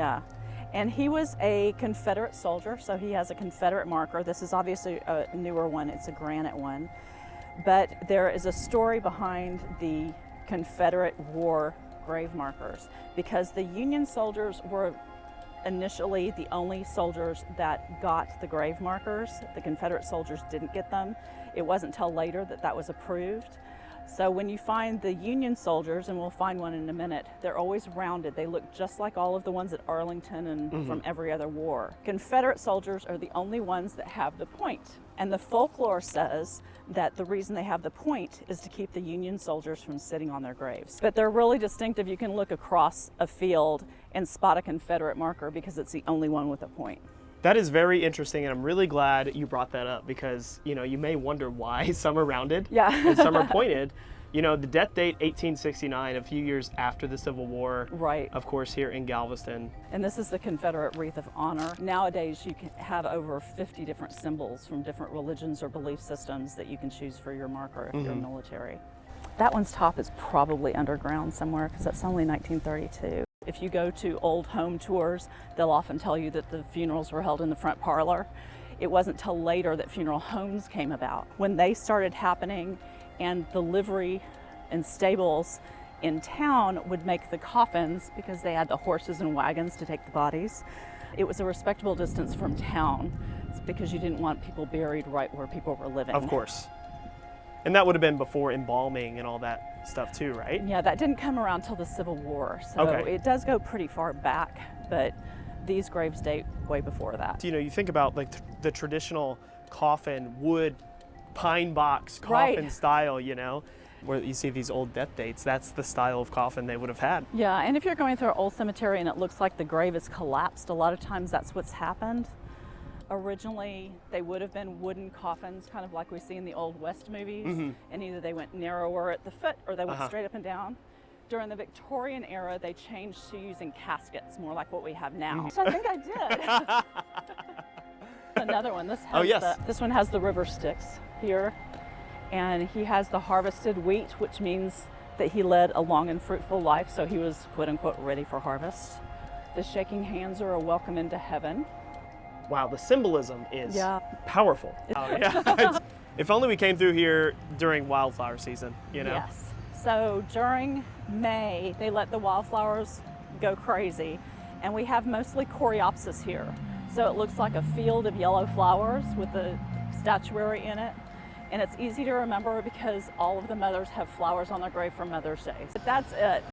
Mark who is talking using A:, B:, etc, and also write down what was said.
A: Yeah. And he was a Confederate soldier, so he has a Confederate marker. This is obviously a newer one, it's a granite one. But there is a story behind the Confederate War grave markers, because the Union soldiers were initially the only soldiers that got the grave markers. The Confederate soldiers didn't get them. It wasn't until later that that was approved. So when you find the Union soldiers, and we'll find one in a minute, they're always rounded. They look just like all of the ones at Arlington and from every other war. Confederate soldiers are the only ones that have the point. And the folklore says that the reason they have the point is to keep the Union soldiers from sitting on their graves. But they're really distinctive. You can look across a field and spot a Confederate marker because it's the only one with a point.
B: That is very interesting, and I'm really glad you brought that up because, you may wonder why some are rounded and some are pointed. The death date, 1869, a few years after the Civil War.
A: Right.
B: Of course, here in Galveston.
A: And this is the Confederate Wreath of Honor. Nowadays, you can have over 50 different symbols from different religions or belief systems that you can choose for your marker if you're military. That one's top is probably underground somewhere because that's only 1932. If you go to old home tours, they'll often tell you that the funerals were held in the front parlor. It wasn't till later that funeral homes came about. When they started happening and the livery and stables in town would make the coffins because they had the horses and wagons to take the bodies, it was a respectable distance from town. It's because you didn't want people buried right where people were living.
B: Of course. And that would have been before embalming and all that stuff too, right?
A: Yeah, that didn't come around till the Civil War. So it does go pretty far back, but these graves date way before that.
B: You think about like the traditional coffin, wood, pine box coffin style, where you see these old death dates. That's the style of coffin they would have had.
A: Yeah, and if you're going through an old cemetery and it looks like the grave is collapsed, a lot of times that's what's happened. Originally, they would have been wooden coffins, kind of like we see in the Old West movies, and either they went narrower at the foot or they went straight up and down. During the Victorian era, they changed to using caskets, more like what we have now. So I think I did. Another one. This has this one has the river Styx here, and he has the harvested wheat, which means that he led a long and fruitful life, so he was quote unquote ready for harvest. The shaking hands are a welcome into heaven.
B: Wow, the symbolism is powerful. If only we came through here during wildflower season,
A: Yes. So during May, they let the wildflowers go crazy, and we have mostly coreopsis here. So it looks like a field of yellow flowers with the statuary in it. And it's easy to remember because all of the mothers have flowers on their grave for Mother's Day. But that's it.